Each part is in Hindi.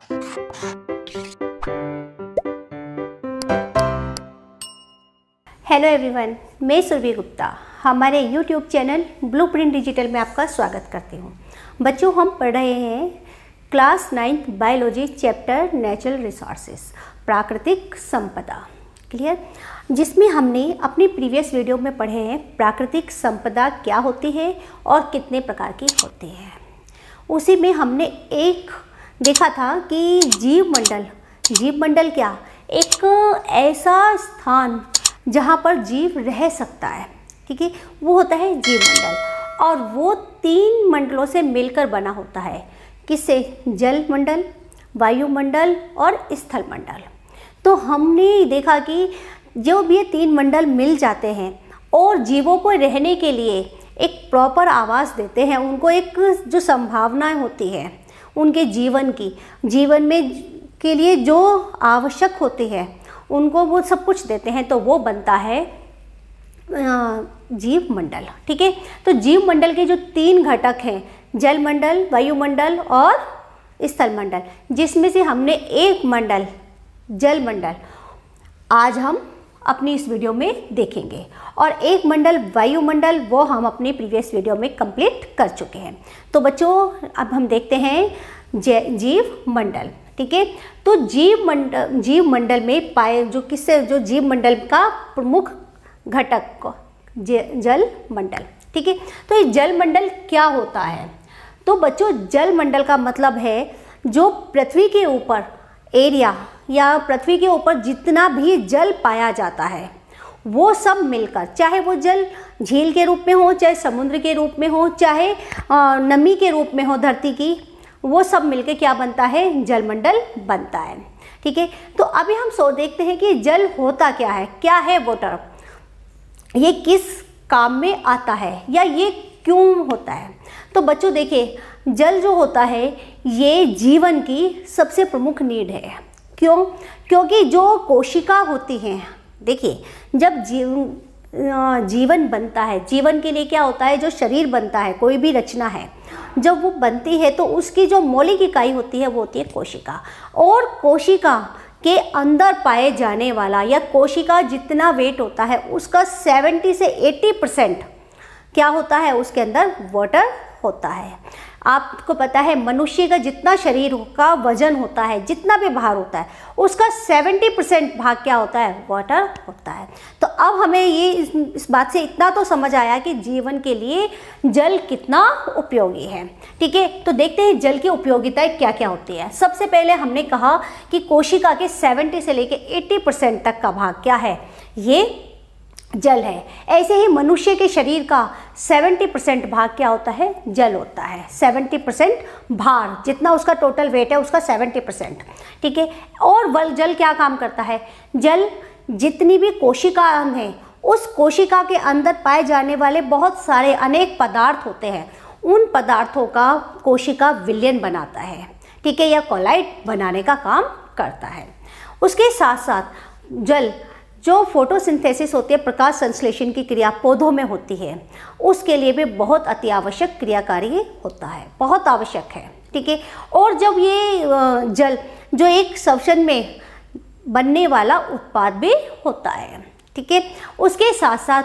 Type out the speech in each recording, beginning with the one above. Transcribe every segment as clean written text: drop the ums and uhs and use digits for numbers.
हेलो एवरीवन, मैं सुरभि गुप्ता हमारे यूट्यूब चैनल ब्लूप्रिंट डिजिटल में आपका स्वागत करती हूँ। बच्चों, हम पढ़ रहे हैं class 9 biology chapter natural resources, प्राकृतिक संपदा। क्लियर? जिसमें हमने अपनी प्रीवियस वीडियो में पढ़े हैं प्राकृतिक संपदा क्या होती है और कितने प्रकार की होती है। उसी में हमने एक देखा था कि जीव मंडल क्या, एक ऐसा स्थान जहाँ पर जीव रह सकता है, ठीक है, वो होता है जीव मंडल। और वो 3 मंडलों से मिलकर बना होता है। किससे? जल मंडल, वायुमंडल और स्थल मंडल। तो हमने देखा कि जब ये 3 मंडल मिल जाते हैं और जीवों को रहने के लिए एक प्रॉपर आवास देते हैं, उनको एक जो संभावनाएं होती है उनके जीवन में के लिए जो आवश्यक होती है उनको वो सब कुछ देते हैं, तो वो बनता है जीव मंडल। ठीक है, तो जीव मंडल के जो 3 घटक हैं, जल मंडल, वायुमंडल और स्थल मंडल, जिसमें से हमने एक मंडल जल मंडल आज हम अपनी इस वीडियो में देखेंगे और एक मंडल वायुमंडल वो हम अपनी प्रीवियस वीडियो में कंप्लीट कर चुके हैं। तो बच्चों, अब हम देखते हैं जीव मंडल। ठीक है, तो जीव मंडल में पाए जो जीव मंडल का प्रमुख घटक जल मंडल। ठीक है, तो ये जल मंडल क्या होता है? तो बच्चों, जल मंडल का मतलब है जो पृथ्वी के ऊपर एरिया या पृथ्वी के ऊपर जितना भी जल पाया जाता है वो सब मिलकर, चाहे वो जल झील के रूप में हो, चाहे समुद्र के रूप में हो, चाहे नमी के रूप में हो धरती की, वो सब मिलके क्या बनता है? जलमंडल बनता है। ठीक है, तो अभी हम देखते हैं कि जल होता क्या है, क्या है वाटर, ये किस काम में आता है या ये क्यों होता है। तो बच्चों देखिए, जल जो होता है ये जीवन की सबसे प्रमुख नीड है। क्यों? क्योंकि जो कोशिका होती हैं, देखिए जब जीवन बनता है, जीवन के लिए क्या होता है, जो शरीर बनता है, कोई भी रचना है जब वो बनती है तो उसकी जो मौलिक इकाई होती है वो होती है कोशिका। और कोशिका के अंदर पाए जाने वाला या कोशिका जितना वेट होता है उसका 70 से 80% क्या होता है, उसके अंदर वाटर होता है। आपको पता है मनुष्य का जितना शरीर का वजन होता है, जितना भी भार होता है, उसका 70% भाग क्या होता है? वाटर होता है। तो अब हमें ये इस बात से इतना तो समझ आया कि जीवन के लिए जल कितना उपयोगी है। ठीक है, तो देखते हैं जल की उपयोगिताएं क्या क्या होती है। सबसे पहले हमने कहा कि कोशिका के 70 से लेकर 80% तक का भाग क्या है? ये जल है। ऐसे ही मनुष्य के शरीर का 70% भाग क्या होता है? जल होता है। 70% भार, जितना उसका टोटल वेट है उसका 70%। ठीक है, और जल क्या काम करता है? जल जितनी भी कोशिका है उस कोशिका के अंदर पाए जाने वाले बहुत सारे अनेक पदार्थ होते हैं, उन पदार्थों का कोशिका विलयन बनाता है। ठीक है, या कोलाइड बनाने का काम करता है। उसके साथ साथ जल जो फोटोसिंथेसिस होती है, प्रकाश संश्लेषण की क्रिया पौधों में होती है, उसके लिए भी बहुत अति आवश्यक क्रियाकारी होता है, बहुत आवश्यक है। ठीक है, और जब ये जल जो एक श्वसन में बनने वाला उत्पाद भी होता है। ठीक है, उसके साथ साथ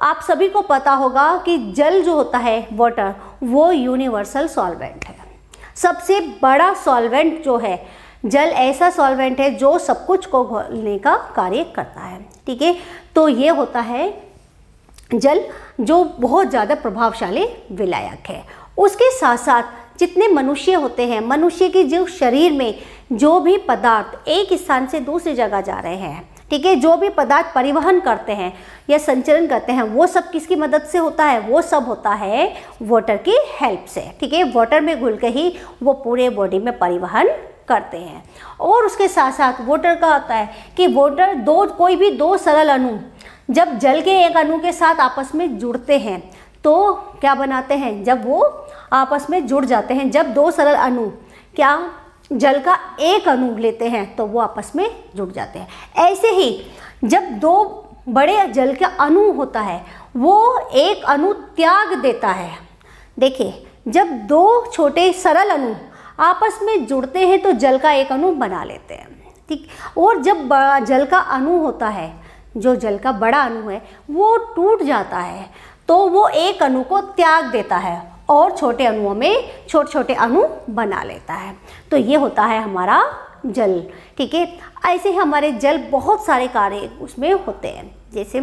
आप सभी को पता होगा कि जल जो होता है वाटर, वो यूनिवर्सल सॉल्वेंट है। सबसे बड़ा सॉल्वेंट जो है जल, ऐसा सॉल्वेंट है जो सब कुछ को घोलने का कार्य करता है। ठीक है, तो ये होता है जल जो बहुत ज़्यादा प्रभावशाली विलायक है। उसके साथ साथ जितने मनुष्य होते हैं, मनुष्य के जो शरीर में जो भी पदार्थ एक स्थान से दूसरी जगह जा रहे हैं, ठीक है, जो भी पदार्थ परिवहन करते हैं या संचरण करते हैं, वो सब किसकी मदद से होता है? वो सब होता है वाटर की हेल्प से। ठीक है, वाटर में घुल के ही वो पूरे बॉडी में परिवहन करते हैं। और उसके साथ साथ वाटर का होता है कि वाटर कोई भी 2 सरल अणु जब जल के एक अणु के साथ आपस में जुड़ते हैं तो क्या बनाते हैं? जब वो आपस में जुड़ जाते हैं, जब 2 सरल अणु क्या जल का एक अणु लेते हैं तो वो आपस में जुड़ जाते हैं। ऐसे ही जब 2 बड़े जल का अणु होता है वो एक अणु त्याग देता है। देखिए, जब 2 छोटे सरल अणु आपस में जुड़ते हैं तो जल का एक अणु बना लेते हैं, ठीक। और जब जल का अणु होता है, जो जल का बड़ा अणु है वो टूट जाता है तो वो एक अणु को त्याग देता है और छोटे अणुओं में छोटे छोटे अणु बना लेता है। तो ये होता है हमारा जल, ठीक है। ऐसे ही हमारे जल बहुत सारे कार्य उसमें होते हैं। जैसे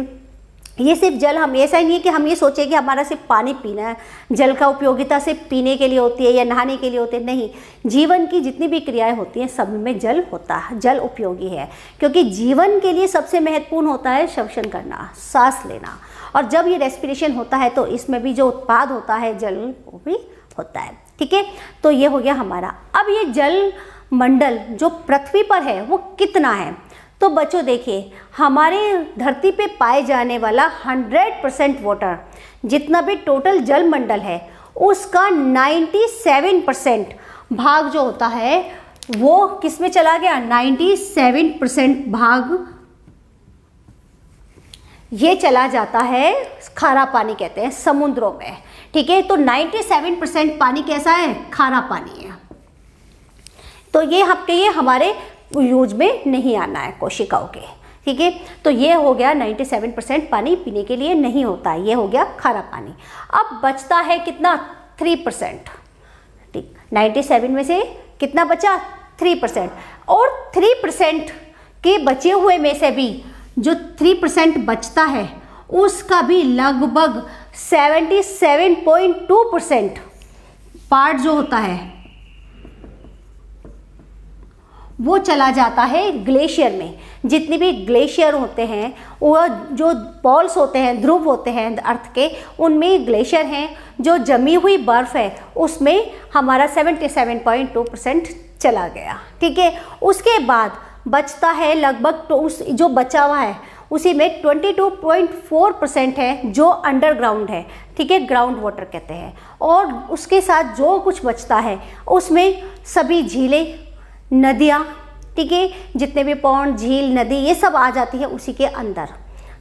ये सिर्फ जल, हम ऐसा ही नहीं है कि हम ये सोचें कि हमारा सिर्फ पानी पीना है, जल का उपयोगिता सिर्फ पीने के लिए होती है या नहाने के लिए होती है, नहीं। जीवन की जितनी भी क्रियाएं होती हैं सब में जल होता है, जल उपयोगी है, क्योंकि जीवन के लिए सबसे महत्वपूर्ण होता है श्वसन करना, सांस लेना, और जब ये रेस्पिरेशन होता है तो इसमें भी जो उत्पाद होता है जल वो भी होता है, ठीक है। तो ये हो गया हमारा। अब ये जल मंडल जो पृथ्वी पर है वो कितना है, तो बच्चों देखिए हमारे धरती पे पाए जाने वाला 100% वाटर, जितना भी टोटल जल मंडल है उसका 97% भाग जो होता है वो किस में चला गया, 97% भाग ये चला जाता है खारा पानी कहते हैं समुद्रों में, ठीक है। तो 97% पानी कैसा है, खारा पानी है। तो ये हमारे यूज में नहीं आना है कोशिकाओं के, ठीक है। तो ये हो गया 97% पानी पीने के लिए नहीं होता है, ये हो गया खारा पानी। अब बचता है कितना, 3%, ठीक। 97 में से कितना बचा, 3%। और 3% के बचे हुए में से भी जो 3% बचता है उसका भी लगभग 77.2% पार्ट जो होता है वो चला जाता है ग्लेशियर में। जितने भी ग्लेशियर होते हैं, वो जो पॉल्स होते हैं, ध्रुव होते हैं अर्थ के, उनमें ग्लेशियर हैं। जो जमी हुई बर्फ़ है उसमें हमारा 77.2% चला गया, ठीक है। उसके बाद बचता है लगभग, तो उस जो बचा हुआ है उसी में 22.4% है जो अंडरग्राउंड है, ठीक है, ग्राउंड वाटर कहते हैं। और उसके साथ जो कुछ बचता है उसमें सभी झीलें, नदियाँ, ठीक है, जितने भी पौंड, झील, नदी, ये सब आ जाती है उसी के अंदर।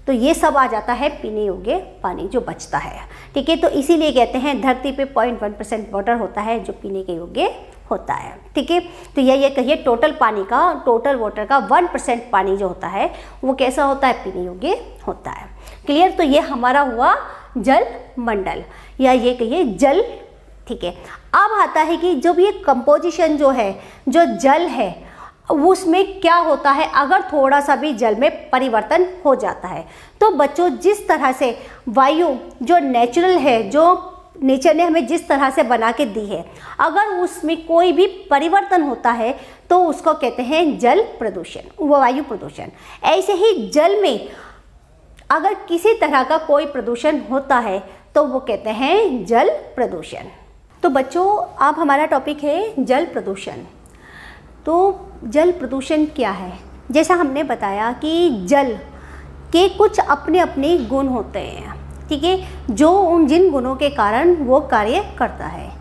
तो ये सब आ जाता है पीने योग्य पानी जो बचता है, ठीक है। तो इसीलिए कहते हैं धरती पे 0.1% वाटर होता है जो पीने के योग्य होता है, ठीक है। तो ये कहिए टोटल पानी का, टोटल वाटर का 1% पानी जो होता है वो कैसा होता है, पीने योग्य होता है। क्लियर। तो ये हमारा हुआ जल मंडल, या ये कहिए जल, ठीक है। अब आता है कि जब ये कंपोजिशन जो है, जो जल है उसमें क्या होता है, अगर थोड़ा सा भी जल में परिवर्तन हो जाता है तो बच्चों जिस तरह से वायु जो नेचुरल है, जो नेचर ने हमें जिस तरह से बना के दी है, अगर उसमें कोई भी परिवर्तन होता है तो उसको कहते हैं जल प्रदूषण, वायु प्रदूषण। ऐसे ही जल में अगर किसी तरह का कोई प्रदूषण होता है तो वो कहते हैं जल प्रदूषण। तो बच्चों अब हमारा टॉपिक है जल प्रदूषण। तो जल प्रदूषण क्या है, जैसा हमने बताया कि जल के कुछ अपने अपने गुण होते हैं, ठीक है, जो उन जिन गुणों के कारण वो कार्य करता है,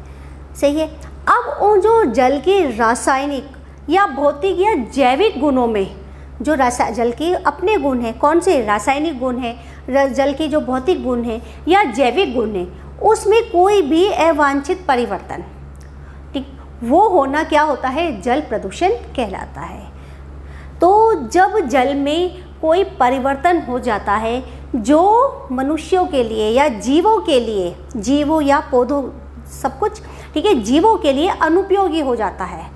सही है। अब वो जो जल के रासायनिक या भौतिक या जैविक गुणों में जो जल के अपने गुण हैं, कौन से रासायनिक गुण हैं, जल के जो भौतिक गुण हैं या जैविक गुण हैं, उसमें कोई भी अवांछित परिवर्तन, ठीक, वो होना क्या होता है, जल प्रदूषण कहलाता है। तो जब जल में कोई परिवर्तन हो जाता है जो मनुष्यों के लिए या जीवों के लिए, जीवों या पौधों सब कुछ, ठीक है, जीवों के लिए अनुपयोगी हो जाता है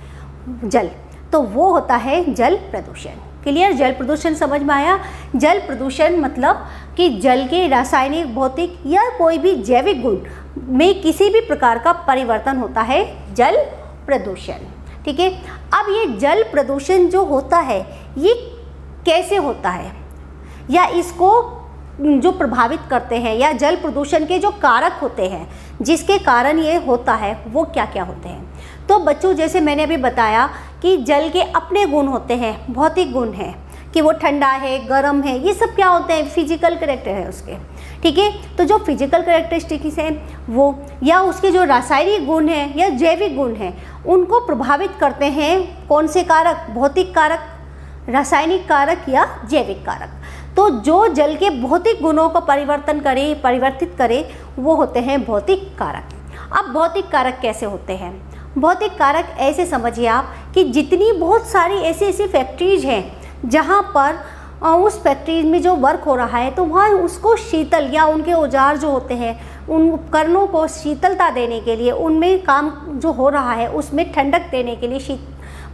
जल, तो वो होता है जल प्रदूषण। क्लियर। जल प्रदूषण समझ में आया। जल प्रदूषण मतलब कि जल के रासायनिक, भौतिक या कोई भी जैविक गुण में किसी भी प्रकार का परिवर्तन होता है जल प्रदूषण, ठीक है। अब ये जल प्रदूषण जो होता है ये कैसे होता है, या इसको जो प्रभावित करते हैं, या जल प्रदूषण के जो कारक होते हैं जिसके कारण ये होता है वो क्या क्या होते हैं। तो बच्चों जैसे मैंने अभी बताया कि जल के अपने गुण होते हैं, भौतिक गुण हैं कि वो ठंडा है, गर्म है, ये सब क्या होते हैं, फिजिकल कैरेक्टर है उसके, ठीक है। तो जो फिजिकल कैरेक्टरिस्टिक्स हैं वो, या उसके जो रासायनिक गुण हैं या जैविक गुण हैं, उनको प्रभावित करते हैं कौन से कारक, भौतिक कारक, रासायनिक कारक या जैविक कारक। तो जो जल के भौतिक गुणों को परिवर्तित करे वो होते हैं भौतिक कारक। अब भौतिक कारक कैसे होते हैं, भौतिक कारक ऐसे समझिए आप कि जितनी बहुत सारी ऐसी ऐसी फैक्ट्रीज हैं जहाँ पर उस फैक्ट्री में जो वर्क हो रहा है तो वहाँ उसको शीतल या उनके औजार जो होते हैं उन उपकरणों को शीतलता देने के लिए, उनमें काम जो हो रहा है उसमें ठंडक देने के लिए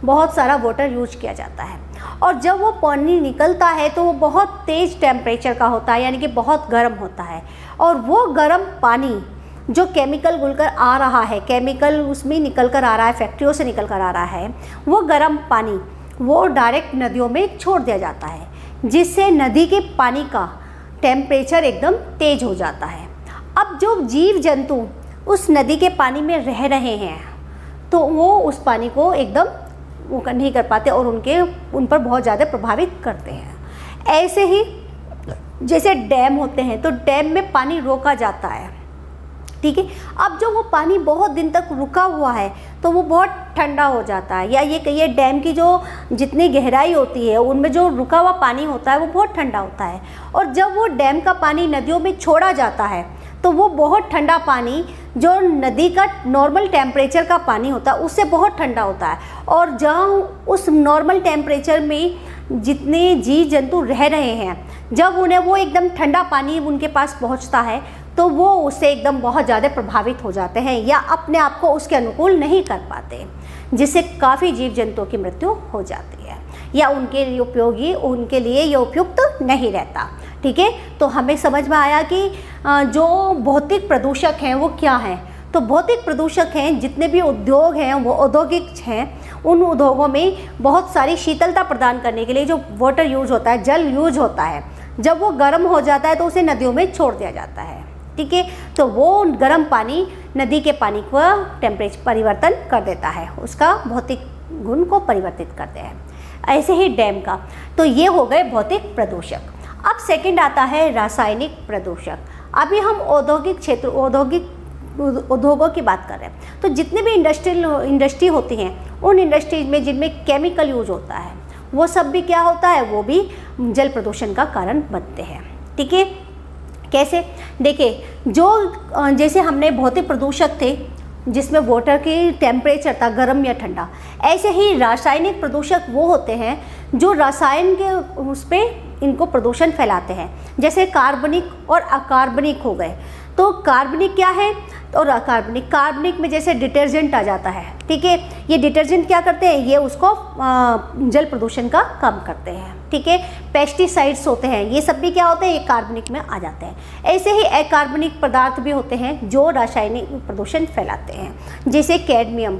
बहुत सारा वाटर यूज किया जाता है। और जब वो पानी निकलता है तो वो बहुत तेज़ टेम्परेचर का होता है, यानी कि बहुत गर्म होता है। और वो गर्म पानी जो केमिकल घुलकर आ रहा है, केमिकल उसमें निकल कर आ रहा है, फैक्ट्रियों से निकल कर आ रहा है, वो गर्म पानी वो डायरेक्ट नदियों में छोड़ दिया जाता है, जिससे नदी के पानी का टेम्परेचर एकदम तेज़ हो जाता है। अब जो जीव जंतु उस नदी के पानी में रह रहे हैं तो वो उस पानी को एकदम वो नहीं कर पाते और उन पर बहुत ज़्यादा प्रभावित करते हैं। ऐसे ही जैसे डैम होते हैं तो डैम में पानी रोका जाता है, ठीक है। अब जो वो पानी बहुत दिन तक रुका हुआ है तो वो बहुत ठंडा हो जाता है, या ये कहिए डैम की जो जितनी गहराई होती है उनमें जो रुका हुआ पानी होता है वो बहुत ठंडा होता है। और जब वो डैम का पानी नदियों में छोड़ा जाता है तो वो बहुत ठंडा पानी जो नदी का नॉर्मल टेम्परेचर का पानी होता है उससे बहुत ठंडा होता है। और जहाँ उस नॉर्मल टेम्परेचर में जितने जीव जंतु रह रहे हैं, जब उन्हें वो एकदम ठंडा पानी उनके पास पहुँचता है तो वो उससे एकदम बहुत ज़्यादा प्रभावित हो जाते हैं या अपने आप को उसके अनुकूल नहीं कर पाते, जिससे काफ़ी जीव जंतुओं की मृत्यु हो जाती है या उनके लिए ये उपयुक्त नहीं रहता, ठीक है। तो हमें समझ में आया कि जो भौतिक प्रदूषक हैं वो क्या हैं। तो भौतिक प्रदूषक हैं जितने भी उद्योग हैं वो औद्योगिक हैं, उन उद्योगों में बहुत सारी शीतलता प्रदान करने के लिए जो वाटर यूज होता है, जल यूज होता है, जब वो गर्म हो जाता है तो उसे नदियों में छोड़ दिया जाता है, ठीक है। तो वो गर्म पानी नदी के पानी को टेम्परेचर परिवर्तन कर देता है, उसका भौतिक गुण को परिवर्तित करते हैं। ऐसे ही डैम का, तो ये हो गए भौतिक प्रदूषक। अब सेकंड आता है रासायनिक प्रदूषक। अभी हम औद्योगिक क्षेत्र उद्योगों की बात कर रहे हैं। तो जितने भी इंडस्ट्री होती हैं उन इंडस्ट्रीज में जिनमें केमिकल यूज होता है वो सब भी क्या होता है, वो भी जल प्रदूषण का कारण बनते हैं, ठीक है। कैसे, देखिए जो जैसे हमने भौतिक प्रदूषक थे जिसमें वाटर की टेम्परेचर था गर्म या ठंडा, ऐसे ही रासायनिक प्रदूषक वो होते हैं जो रसायन के उस पर इनको प्रदूषण फैलाते हैं, जैसे कार्बनिक और अकार्बनिक हो गए। तो कार्बनिक क्या है और अकार्बनिक, कार्बनिक में जैसे डिटर्जेंट आ जाता है, ठीक है। ये डिटर्जेंट क्या करते हैं, ये उसको जल प्रदूषण का कम करते हैं, ठीक है। पेस्टिसाइड्स होते हैं, ये सब भी क्या होते हैं, ये कार्बनिक में आ जाते हैं। ऐसे ही अकार्बनिक पदार्थ भी होते हैं जो रासायनिक प्रदूषण फैलाते हैं, जैसे कैडमियम,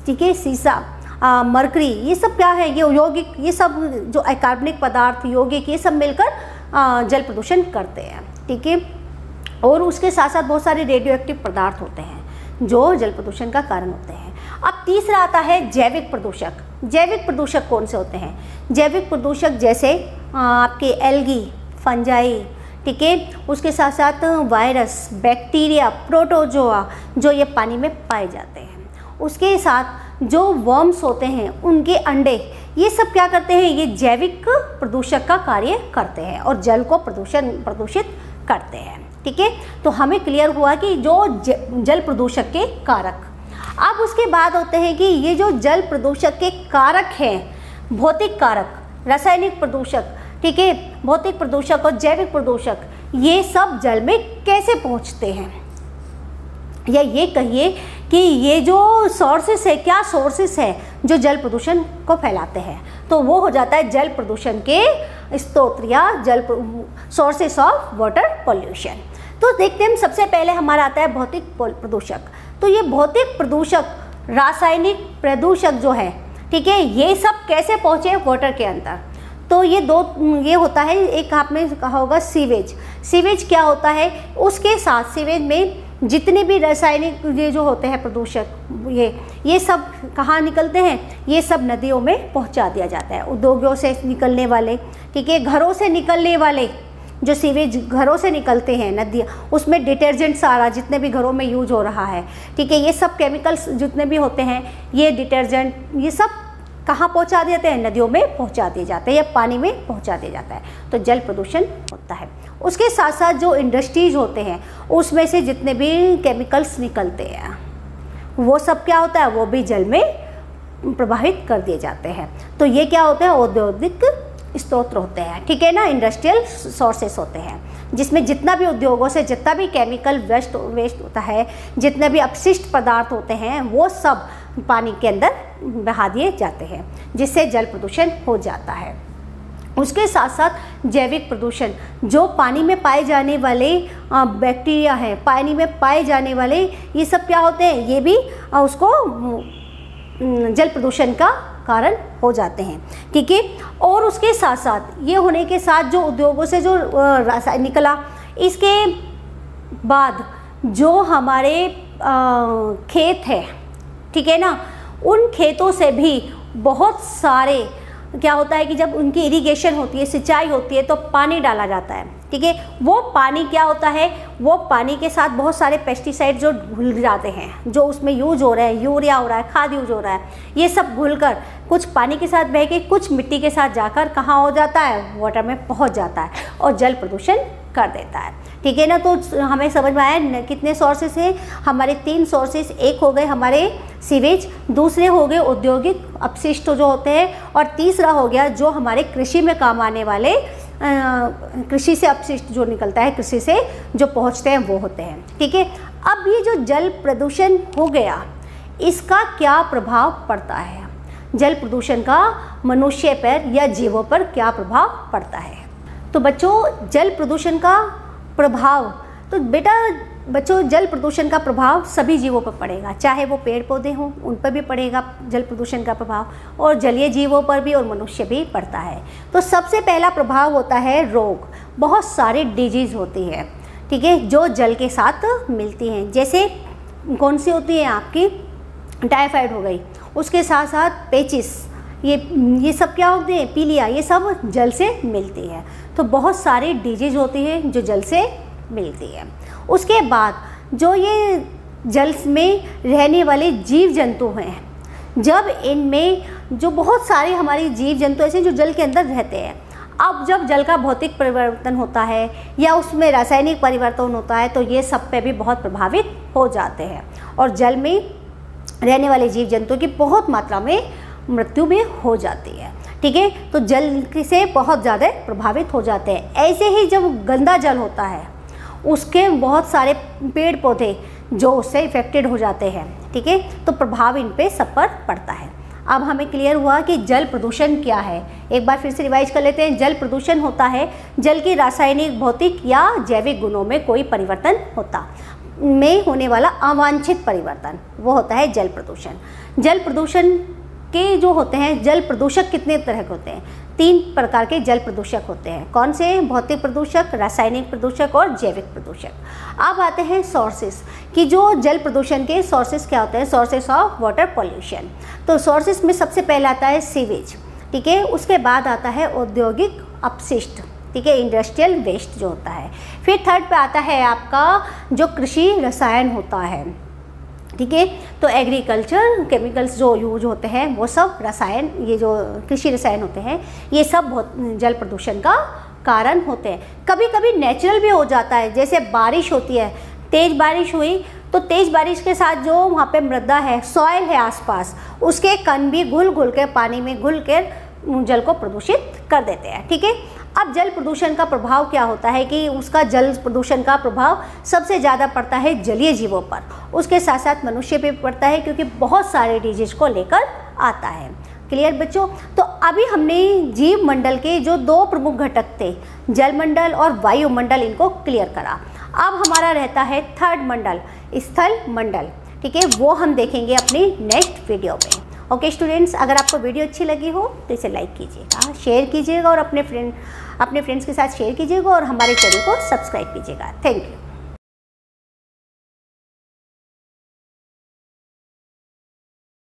ठीक है, सीसा, मरकरी, ये सब क्या है, ये यौगिक, ये सब जो अकार्बनिक पदार्थ यौगिक ये सब मिलकर जल प्रदूषण करते हैं, ठीक है। और उसके साथ साथ बहुत सारे रेडियोएक्टिव पदार्थ होते हैं जो जल प्रदूषण का कारण होते हैं। अब तीसरा आता है जैविक प्रदूषक। जैविक प्रदूषक कौन से होते हैं, जैविक प्रदूषक जैसे आपके एल्गी, फंजाई, ठीक है, उसके साथ साथ वायरस, बैक्टीरिया, प्रोटोजोआ जो ये पानी में पाए जाते हैं। उसके साथ जो वर्म्स होते हैं उनके अंडे, ये सब क्या करते हैं, ये जैविक प्रदूषक का कार्य करते हैं और जल को प्रदूषित करते हैं, ठीक है। तो हमें क्लियर हुआ कि जो जल प्रदूषक के कारक। अब उसके बाद होते हैं कि ये जो जल प्रदूषक के कारक हैं, भौतिक कारक, रासायनिक प्रदूषक, ठीक है, भौतिक प्रदूषक और जैविक प्रदूषक, ये सब जल में कैसे पहुंचते हैं, या ये कहिए कि ये जो सोर्सेस है, क्या सोर्सेस है जो जल प्रदूषण को फैलाते हैं, तो वो हो जाता है जल प्रदूषण के स्रोत या सोर्सेस ऑफ वाटर पॉल्यूशन। तो देखते हैं, सबसे पहले हमारा आता है भौतिक प्रदूषक। तो ये भौतिक प्रदूषक, रासायनिक प्रदूषक जो है, ठीक है, ये सब कैसे पहुँचे वाटर के अंदर। तो ये ये होता है, एक आपने कहा होगा सीवेज। सीवेज क्या होता है, उसके साथ सीवेज में जितने भी रासायनिक ये जो होते हैं प्रदूषक, ये सब कहाँ निकलते हैं, ये सब नदियों में पहुंचा दिया जाता है। उद्योगों से निकलने वाले, ठीक है, घरों से निकलने वाले जो सीवेज घरों से निकलते हैं नदियाँ, उसमें डिटर्जेंट सारा जितने भी घरों में यूज हो रहा है, ठीक है, ये सब केमिकल्स जितने भी होते हैं, ये डिटर्जेंट, ये सब कहाँ पहुँचा देते हैं, नदियों में पहुँचा दिए जाते हैं या पानी में पहुँचा दिया जाता है। तो जल प्रदूषण होता है। उसके साथ साथ जो इंडस्ट्रीज होते हैं उसमें से जितने भी केमिकल्स निकलते हैं वो सब क्या होता है, वो भी जल में प्रभावित कर दिए जाते हैं। तो ये क्या होते हैं, औद्योगिक स्रोत होते हैं, ठीक है ना, इंडस्ट्रियल सोर्सेस होते हैं, जिसमें जितना भी उद्योगों से जितना भी केमिकल वेस्ट होता है, जितने भी अपशिष्ट पदार्थ होते हैं, वो सब पानी के अंदर बहा दिए जाते हैं, जिससे जल प्रदूषण हो जाता है। उसके साथ साथ जैविक प्रदूषण, जो पानी में पाए जाने वाले बैक्टीरिया हैं, पानी में पाए जाने वाले ये सब क्या होते हैं, ये भी उसको जल प्रदूषण का कारण हो जाते हैं, ठीक है। और उसके साथ साथ ये होने के साथ जो उद्योगों से जो रासायनिक निकला, इसके बाद जो हमारे खेत है, ठीक है ना, उन खेतों से भी बहुत सारे क्या होता है कि जब उनकी इरिगेशन होती है, सिंचाई होती है, तो पानी डाला जाता है, ठीक है। वो पानी क्या होता है, वो पानी के साथ बहुत सारे पेस्टिसाइड जो घुल जाते हैं, जो उसमें यूज हो रहे हैं, यूरिया हो रहा है, खाद यूज हो रहा है, ये सब घुलकर कुछ पानी के साथ बह के कुछ मिट्टी के साथ जाकर कहाँ हो जाता है, वाटर में पहुँच जाता है और जल प्रदूषण कर देता है, ठीक है ना। तो हमें समझ में आया कितने सोर्सेस हैं हमारे, 3 सोर्सेस। एक हो गए हमारे सीवेज, दूसरे हो गए औद्योगिक अपशिष्ट जो होते हैं, और तीसरा हो गया जो हमारे कृषि में काम आने वाले कृषि से अपशिष्ट जो निकलता है, कृषि से जो पहुंचते हैं वो होते हैं, ठीक है। अब ये जो जल प्रदूषण हो गया, इसका क्या प्रभाव पड़ता है, जल प्रदूषण का मनुष्य पर या जीवों पर क्या प्रभाव पड़ता है। तो बच्चों, जल प्रदूषण का प्रभाव, तो बेटा बच्चों जल प्रदूषण का प्रभाव सभी जीवों पर पड़ेगा, चाहे वो पेड़ पौधे हों, उन पर भी पड़ेगा जल प्रदूषण का प्रभाव, और जलीय जीवों पर भी और मनुष्य भी पड़ता है। तो सबसे पहला प्रभाव होता है रोग, बहुत सारी डिजीज़ होती है, ठीक है, जो जल के साथ मिलती हैं। जैसे कौन सी होती है आपकी, टाइफाइड हो गई, उसके साथ साथ पेचिस, ये सब क्या होते हैं, पीलिया, ये सब जल से मिलती है। तो बहुत सारी डिजीज होती है जो जल से मिलती है। उसके बाद जो ये जल में रहने वाले जीव जंतु हैं, जब इनमें जो बहुत सारे हमारे जीव जंतु ऐसे जो जल के अंदर रहते हैं, अब जब जल का भौतिक परिवर्तन होता है या उसमें रासायनिक परिवर्तन होता है, तो ये सब पे भी बहुत प्रभावित हो जाते हैं और जल में रहने वाले जीव जंतु की बहुत मात्रा में मृत्यु भी हो जाती है, ठीक है। तो जल से बहुत ज़्यादा प्रभावित हो जाते हैं। ऐसे ही जब गंदा जल होता है, उसके बहुत सारे पेड़ पौधे जो उससे इफेक्टेड हो जाते हैं, ठीक है, तो प्रभाव इन पे सब पर पड़ता है। अब हमें क्लियर हुआ कि जल प्रदूषण क्या है। एक बार फिर से रिवाइज कर लेते हैं। जल प्रदूषण होता है जल की रासायनिक, भौतिक या जैविक गुणों में कोई परिवर्तन में होने वाला अवांछित परिवर्तन, वो होता है जल प्रदूषण। जल प्रदूषण के जो होते हैं, जल प्रदूषक कितने तरह के होते हैं, 3 प्रकार के जल प्रदूषक होते हैं। कौन से, भौतिक प्रदूषक, रासायनिक प्रदूषक और जैविक प्रदूषक। अब आते हैं सोर्सेस कि जो जल प्रदूषण के सोर्सेस क्या होते हैं, सोर्सेस ऑफ वाटर पॉल्यूशन। तो सोर्सेस में सबसे पहले आता है सीवेज, ठीक है, उसके बाद आता है औद्योगिक अपशिष्ट, ठीक है, इंडस्ट्रियल वेस्ट जो होता है। फिर थर्ड पे आता है आपका जो कृषि रसायन होता है, ठीक है, तो एग्रीकल्चर केमिकल्स जो यूज होते हैं वो सब रसायन, ये जो कृषि रसायन होते हैं, ये सब जल प्रदूषण का कारण होते हैं। कभी कभी नेचुरल भी हो जाता है, जैसे बारिश होती है, तेज़ बारिश हुई तो तेज़ बारिश के साथ जो वहाँ पे मृदा है, सॉइल है आसपास, उसके कण भी घुल घुल के पानी में घुल कर जल को प्रदूषित कर देते हैं, ठीक है। अब जल प्रदूषण का प्रभाव क्या होता है कि उसका जल प्रदूषण का प्रभाव सबसे ज़्यादा पड़ता है जलीय जीवों पर, उसके साथ साथ मनुष्य पे पड़ता है, क्योंकि बहुत सारे डिजीज को लेकर आता है। क्लियर बच्चों। तो अभी हमने जीव मंडल के जो 2 प्रमुख घटक थे, जलमंडल और वायुमंडल, इनको क्लियर करा। अब हमारा रहता है थर्ड मंडल, स्थल मंडल, ठीक है, वो हम देखेंगे अपनी नेक्स्ट वीडियो में। ओके स्टूडेंट्स, अगर आपको वीडियो अच्छी लगी हो तो इसे लाइक कीजिएगा, शेयर कीजिएगा और अपने फ्रेंड्स के साथ शेयर कीजिएगा और हमारे चैनल को सब्सक्राइब कीजिएगा। Thank you.